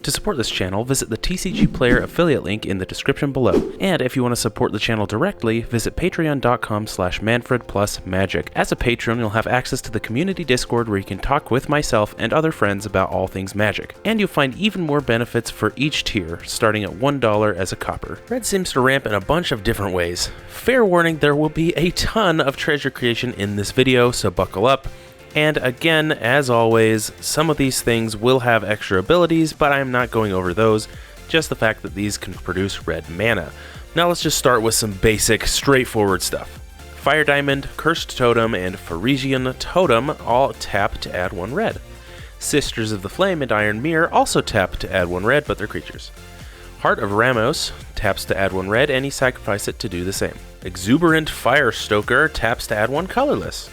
To support this channel, visit the TCGplayer affiliate link in the description below. And if you want to support the channel directly, visit patreon.com/ManfredPlusMagic. As a patron, you'll have access to the community Discord where you can talk with myself and other friends about all things Magic. And you'll find even more benefits for each tier, starting at $1 as a copper. Red seems to ramp in a bunch of different ways. Fair warning, there will be a ton of treasure creation in this video, so buckle up. And again, as always, some of these things will have extra abilities, but I'm not going over those, just the fact that these can produce red mana. Now let's just start with some basic, straightforward stuff. Fire Diamond, Cursed Totem, and Pharisian Totem all tap to add 1 red. Sisters of the Flame and Iron Mirror also tap to add 1 red, but they're creatures. Heart of Ramos taps to add 1 red, and you sacrifice it to do the same. Exuberant Firestoker taps to add 1 colorless.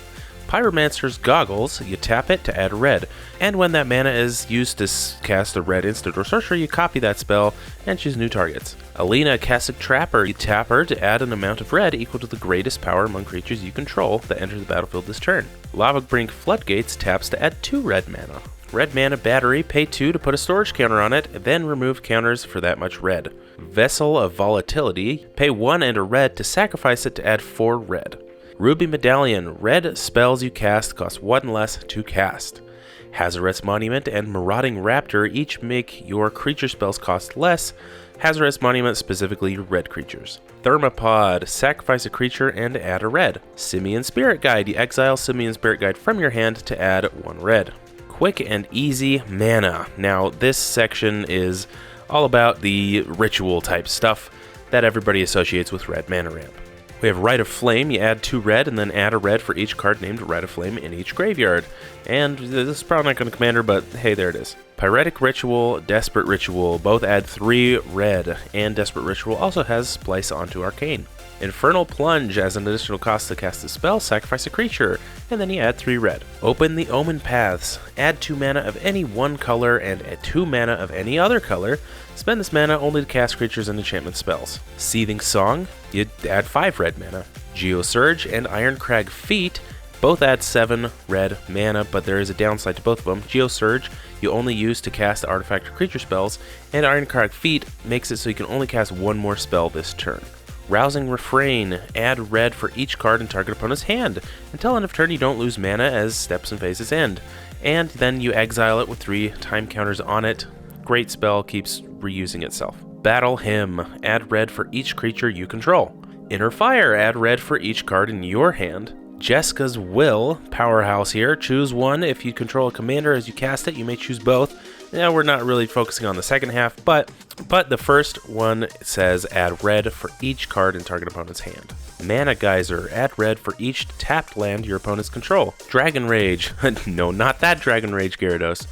Pyromancer's Goggles, you tap it to add red, and when that mana is used to cast a red instant or sorcery, you copy that spell and choose new targets. Alina Cassock Trapper, you tap her to add an amount of red equal to the greatest power among creatures you control that enter the battlefield this turn. Lavabrink Floodgates taps to add 2 red mana. Red Mana Battery, pay 2 to put a storage counter on it, then remove counters for that much red. Vessel of Volatility, pay 1 and a red to sacrifice it to add 4 red. Ruby Medallion, red spells you cast cost 1 less to cast. Hazaret's Monument and Marauding Raptor each make your creature spells cost less. Hazaret's Monument specifically red creatures. Thermopod, sacrifice a creature and add a red. Simian Spirit Guide, you exile Simian Spirit Guide from your hand to add 1 red. Quick and easy mana. Now this section is all about the ritual type stuff that everybody associates with red mana ramp. We have Rite of Flame, you add 2 red and then add a red for each card named Rite of Flame in each graveyard. And this is probably not going to Commander, but hey, there it is. Pyretic Ritual, Desperate Ritual, both add 3 red, and Desperate Ritual also has Splice onto Arcane. Infernal Plunge, as an additional cost to cast a spell, sacrifice a creature, and then you add 3 red. Open the Omen Paths, add 2 mana of any one color and add 2 mana of any other color. Spend this mana only to cast creatures and enchantment spells. Seething Song, you add 5 red mana. Geosurge and Ironcrag Feet both add 7 red mana, but there is a downside to both of them. Geosurge you only use to cast artifact or creature spells, and Ironcrag Feet makes it so you can only cast 1 more spell this turn. Rousing Refrain, add red for each card in target opponent's hand. Until end of turn you don't lose mana as steps and phases end. And then you exile it with 3 time counters on it. Great spell, keeps reusing itself. Battle Hymn, add red for each creature you control. Inner Fire, add red for each card in your hand. Jeska's Will, powerhouse here, choose 1. If you control a commander as you cast it, you may choose both. Now we're not really focusing on the second half, but the first one says add red for each card in target opponent's hand. Mana Geyser, add red for each tapped land your opponents control. Dragon Rage, no, not that Dragon Rage, Gyarados.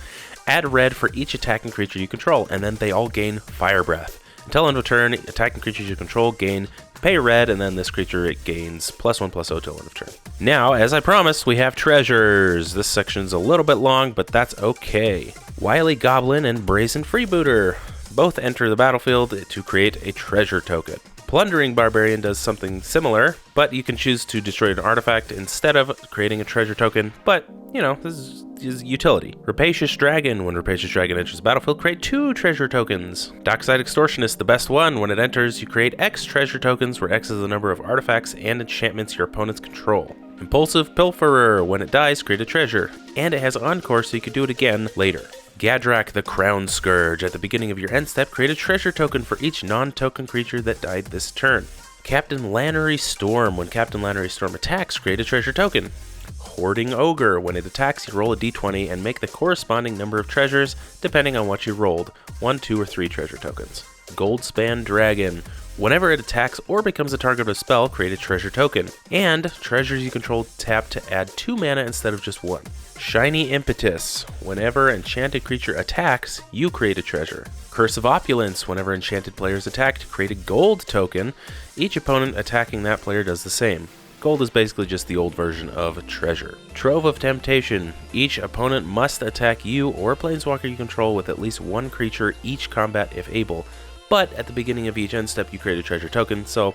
Add red for each attacking creature you control, and then they all gain Fire Breath. Until end of turn, attacking creatures you control gain pay red, and then this creature it gains +1/+0 till end of turn. Now, as I promised, we have treasures. This section's a little bit long, but that's okay. Wily Goblin and Brazen Freebooter both enter the battlefield to create a treasure token. Plundering Barbarian does something similar, but you can choose to destroy an artifact instead of creating a treasure token, but, you know, this is utility. Rapacious Dragon, when Rapacious Dragon enters the battlefield, create 2 treasure tokens. Dockside Extortionist, the best one. When it enters, you create X treasure tokens, where X is the number of artifacts and enchantments your opponents control. Impulsive Pilferer, when it dies, create a treasure, and it has Encore, so you can do it again later. Gadrak the Crown Scourge, at the beginning of your end step, create a treasure token for each non-token creature that died this turn. Captain Lannery Storm, when Captain Lannery Storm attacks, create a treasure token. Hoarding Ogre, when it attacks, you roll a d20 and make the corresponding number of treasures depending on what you rolled, 1, 2, or 3 treasure tokens. Goldspan Dragon, whenever it attacks or becomes a target of a spell, create a treasure token, and treasures you control tap to add 2 mana instead of just 1. Shiny Impetus, whenever enchanted creature attacks, you create a treasure. Curse of Opulence, whenever enchanted players attack, create a gold token. Each opponent attacking that player does the same. Gold is basically just the old version of treasure. Trove of Temptation. Each opponent must attack you or Planeswalker you control with at least 1 creature each combat if able. But at the beginning of each end step, you create a treasure token, so,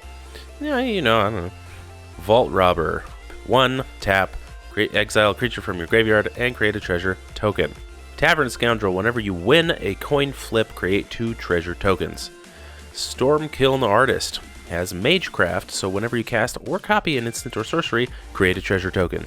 yeah, you know, I don't know. Vault Robber. 1, tap, exile a creature from your graveyard, and create a treasure token. Tavern Scoundrel, whenever you win a coin flip, create 2 treasure tokens. Stormkiln Artist has Magecraft, so whenever you cast or copy an instant or sorcery, create a treasure token.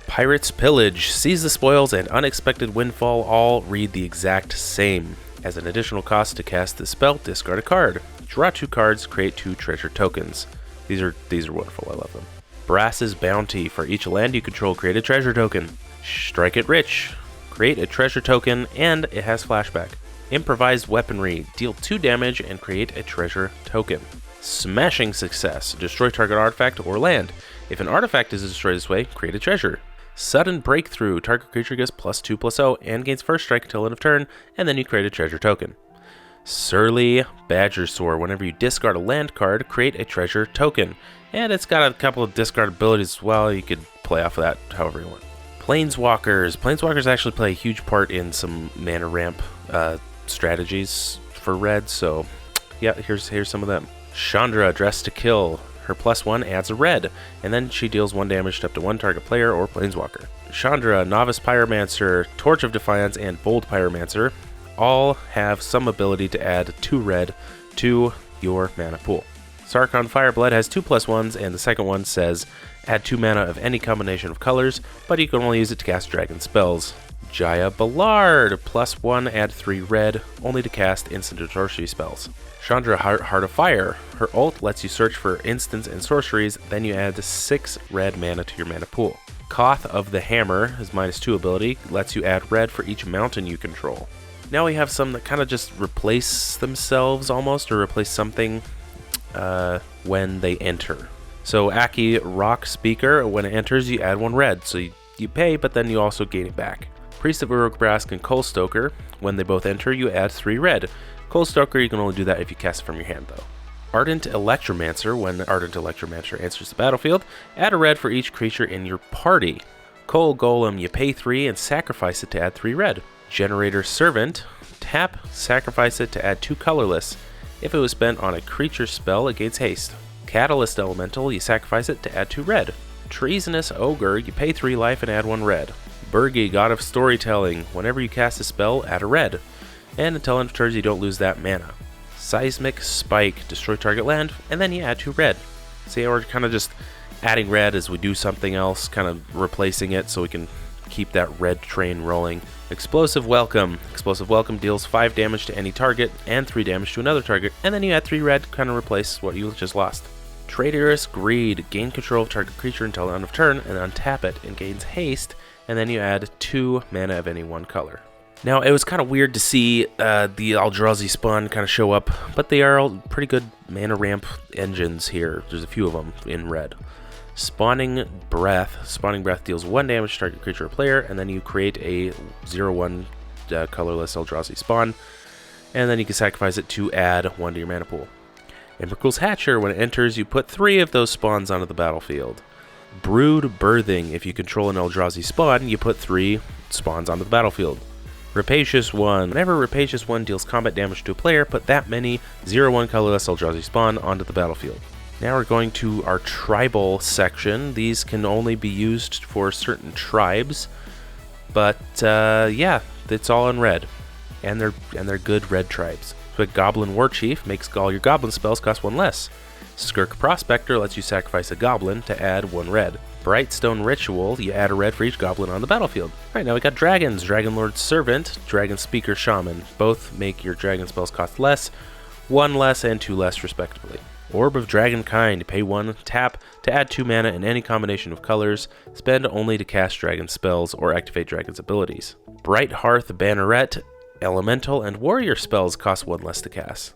Pirate's Pillage, seize the spoils and unexpected windfall all read the exact same. As an additional cost to cast this spell, discard a card. Draw 2 cards, create 2 treasure tokens. These are wonderful, I love them. Brass's Bounty, for each land you control, create a treasure token. Strike It Rich, create a treasure token, and it has flashback. Improvised Weaponry, deal 2 damage and create a treasure token. Smashing Success, destroy target artifact or land. If an artifact is destroyed this way, create a treasure. Sudden Breakthrough, target creature gets +2/+0 and gains first strike until end of turn, and then you create a treasure token. Surly Badgersaur, whenever you discard a land card, create a treasure token. And it's got a couple of discard abilities as well, you could play off of that however you want. Planeswalkers. Planeswalkers actually play a huge part in some mana ramp strategies for red, so yeah, here's some of them. Chandra, Dressed to Kill. Her +1 adds a red, and then she deals 1 damage to up to 1 target player or planeswalker. Chandra, Novice Pyromancer, Torch of Defiance, and Bold Pyromancer all have some ability to add 2 red to your mana pool. Sarkhan Fireblood has 2 +1s, and the second one says add 2 mana of any combination of colors, but you can only use it to cast dragon spells. Jaya Ballard, +1, add 3 red, only to cast instant or sorcery spells. Chandra, Heart of Fire. Her ult lets you search for instants and sorceries, then you add 6 red mana to your mana pool. Koth of the Hammer, his -2 ability, lets you add red for each mountain you control. Now we have some that kind of just replace themselves almost, or replace something when they enter. So Aki Rock Speaker, when it enters, you add 1 red, so you pay, but then you also gain it back. Priest of Uruk-Brask and Coal Stoker, when they both enter, you add 3 red. Coal Stoker, you can only do that if you cast it from your hand, though. Ardent Electromancer, when Ardent Electromancer enters the battlefield, add a red for each creature in your party. Coal Golem, you pay 3 and sacrifice it to add 3 red. Generator Servant, tap, sacrifice it to add 2 colorless. If it was spent on a creature spell, it gains haste. Catalyst Elemental, you sacrifice it to add 2 red. Treasonous Ogre, you pay 3 life and add 1 red. Burgi, God of Storytelling, whenever you cast a spell, add a red. And until end of turns, you don't lose that mana. Seismic Spike, destroy target land, and then you add 2 red. See, we're kind of just adding red as we do something else, kind of replacing it so we can keep that red train rolling. Explosive Welcome. Explosive Welcome deals 5 damage to any target and 3 damage to another target, and then you add 3 red, kind of replace what you just lost. Traitorous Greed. Gain control of target creature until the end of turn, and untap it, and gains haste, and then you add 2 mana of any one color. Now, it was kind of weird to see the Eldrazi Spawn kind of show up, but they are all pretty good mana ramp engines here. There's a few of them in red. Spawning Breath. Spawning Breath deals 1 damage to target creature or player, and then you create a 0/1 colorless Eldrazi Spawn, and then you can sacrifice it to add 1 to your mana pool. Emrakul's Hatcher. When it enters, you put 3 of those spawns onto the battlefield. Brood Birthing. If you control an Eldrazi Spawn, you put 3 spawns onto the battlefield. Rapacious One. Whenever Rapacious One deals combat damage to a player, put that many 0/1 colorless Eldrazi Spawn onto the battlefield. Now we're going to our tribal section. These can only be used for certain tribes, but yeah, it's all in red, and they're good red tribes. So Goblin Warchief makes all your goblin spells cost 1 less. Skirk Prospector lets you sacrifice a goblin to add 1 red. Brightstone Ritual, you add a red for each goblin on the battlefield. Alright, now we got dragons. Dragon Lord's Servant, Dragon Speaker Shaman. Both make your dragon spells cost less, 1 less and 2 less respectively. Orb of Dragonkind, pay 1, tap, to add 2 mana in any combination of colors, spend only to cast dragon spells or activate dragon's abilities. Bright Hearth Banneret, Elemental and Warrior spells cost 1 less to cast.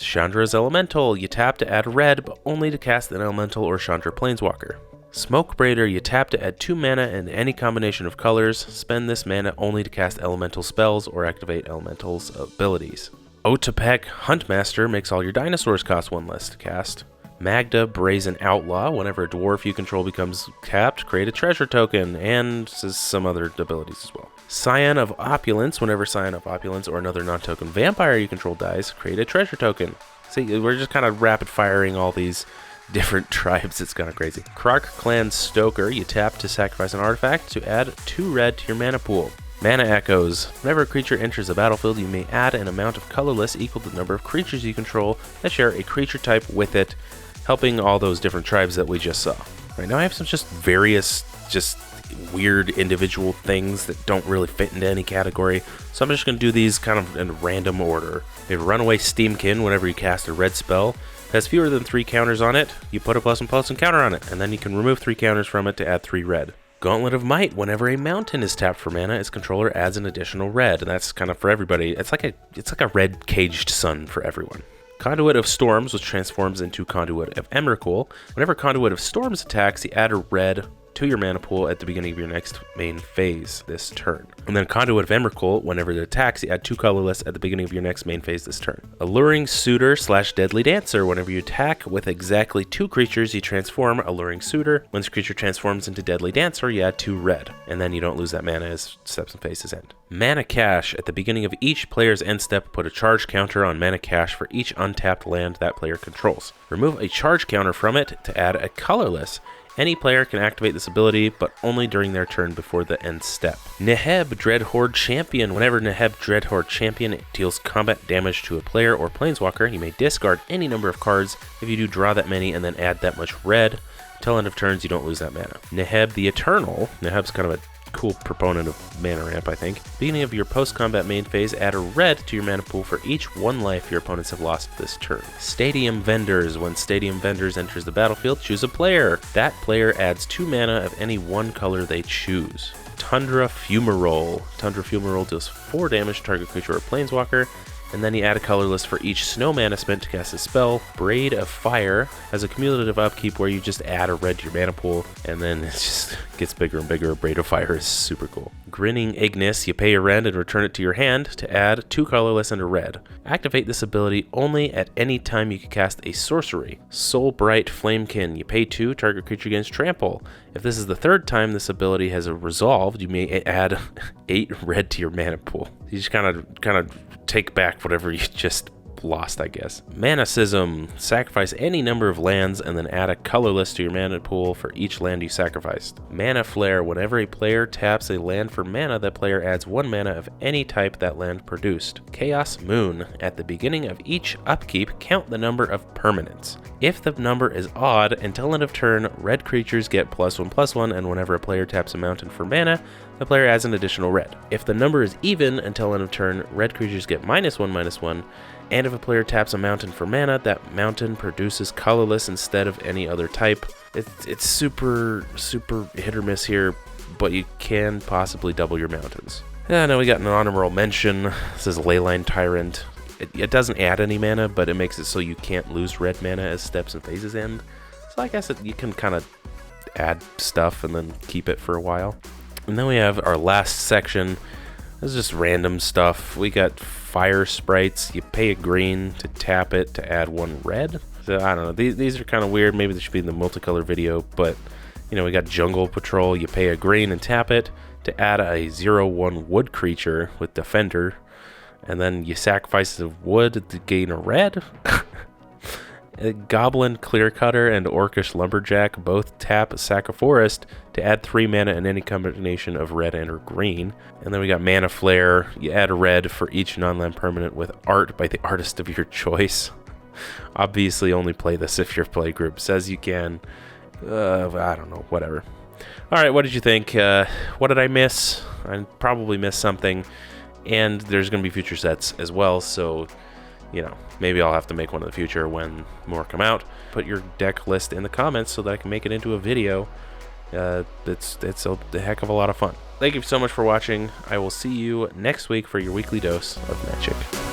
Chandra's Elemental, you tap to add a red, but only to cast an Elemental or Chandra Planeswalker. Smokebraider, you tap to add 2 mana in any combination of colors, spend this mana only to cast elemental spells or activate elementals abilities. Otepec Huntmaster makes all your dinosaurs cost 1 less to cast. Magda Brazen Outlaw, whenever a dwarf you control becomes tapped, create a treasure token, and some other abilities as well. Scion of Opulence, whenever Scion of Opulence or another non-token vampire you control dies, create a treasure token. See, we're just kind of rapid firing all these different tribes. It's kind of crazy. Krark Clan Stoker, you tap to sacrifice an artifact to add 2 red to your mana pool. Mana Echoes. Whenever a creature enters the battlefield, you may add an amount of colorless equal to the number of creatures you control that share a creature type with it, helping all those different tribes that we just saw. Right now I have some just various, just weird individual things that don't really fit into any category, so I'm just going to do these kind of in random order. We have Runaway Steamkin. Whenever you cast a red spell, it has fewer than 3 counters on it, you put a +1/+1 counter on it, and then you can remove 3 counters from it to add 3 red. Gauntlet of Might. Whenever a mountain is tapped for mana, its controller adds an additional red, and that's kind of for everybody. It's like a red caged sun for everyone. Conduit of Storms, which transforms into Conduit of Emrakul. Whenever Conduit of Storms attacks, you add a red to your mana pool at the beginning of your next main phase this turn. And then Conduit of Emrakul, whenever it attacks, you add 2 colorless at the beginning of your next main phase this turn. Alluring Suitor / Deadly Dancer. Whenever you attack with exactly 2 creatures, you transform Alluring Suitor. Once a creature transforms into Deadly Dancer, you add 2 red. And then you don't lose that mana as steps and phases end. Mana Cache. At the beginning of each player's end step, put a charge counter on Mana Cache for each untapped land that player controls. Remove a charge counter from it to add a colorless. Any player can activate this ability, but only during their turn before the end step. Neheb Dreadhorde Champion. Whenever Neheb Dreadhorde Champion deals combat damage to a player or planeswalker, you may discard any number of cards. If you do, draw that many and then add that much red. Until end of turns, you don't lose that mana. Neheb the Eternal. Neheb's kind of a cool proponent of mana ramp, I think. Beginning of your post-combat main phase, add a red to your mana pool for each 1 life your opponents have lost this turn. Stadium Vendors. When Stadium Vendors enters the battlefield, choose a player. That player adds 2 mana of any 1 color they choose. Tundra Fumarole. Tundra Fumarole deals 4 damage to target creature or planeswalker, and then you add a colorless for each snow mana spent to cast a spell. Braid of Fire has a cumulative upkeep where you just add a red to your mana pool, and then it just gets bigger and bigger. Braid of Fire is super cool. Grinning Ignis. You pay a red and return it to your hand to add 2 colorless and a red. Activate this ability only at any time you can cast a sorcery. Soulbright Flamekin. You pay 2, target creature gains trample. If this is the 3rd time this ability has resolved, you may add 8 red to your mana pool. You just kind of take back whatever you just lost, I guess. Manicism. Sacrifice any number of lands and then add a colorless to your mana pool for each land you sacrificed. Mana Flare. Whenever a player taps a land for mana, that player adds 1 mana of any type that land produced. Chaos Moon. At the beginning of each upkeep, count the number of permanents. If the number is odd, until end of turn, red creatures get +1/+1, and whenever a player taps a mountain for mana, the player adds an additional red. If the number is even, until end of turn, red creatures get -1/-1, and if a player taps a mountain for mana, that mountain produces colorless instead of any other type. It's super hit or miss here, but you can possibly double your mountains. Now we got an honorable mention. This is Leyline Tyrant. It doesn't add any mana, but it makes it so you can't lose red mana as steps and phases end. So I guess you can kind of add stuff and then keep it for a while. And then we have our last section. This is just random stuff. We got Fire Sprites. You pay a green to tap it to add 1 red. So I don't know. These are kind of weird. Maybe they should be in the multicolor video, but you know, we got Jungle Patrol. You pay a green and tap it to add a 0/1 wood creature with Defender, and then you sacrifice the wood to gain a red. A Goblin Clearcutter and Orcish Lumberjack both tap Sack a Forest to add 3 mana in any combination of red and or green. And then we got Mana Flare. You add a red for each non-land permanent with art by the artist of your choice. Obviously only play this if your play group says you can. I don't know, whatever. Alright, what did you think? What did I miss? I probably missed something. And there's going to be future sets as well, so you know, maybe I'll have to make one in the future when more come out. Put your deck list in the comments so that I can make it into a video. It's a heck of a lot of fun. Thank you so much for watching. I will see you next week for your weekly dose of Magic.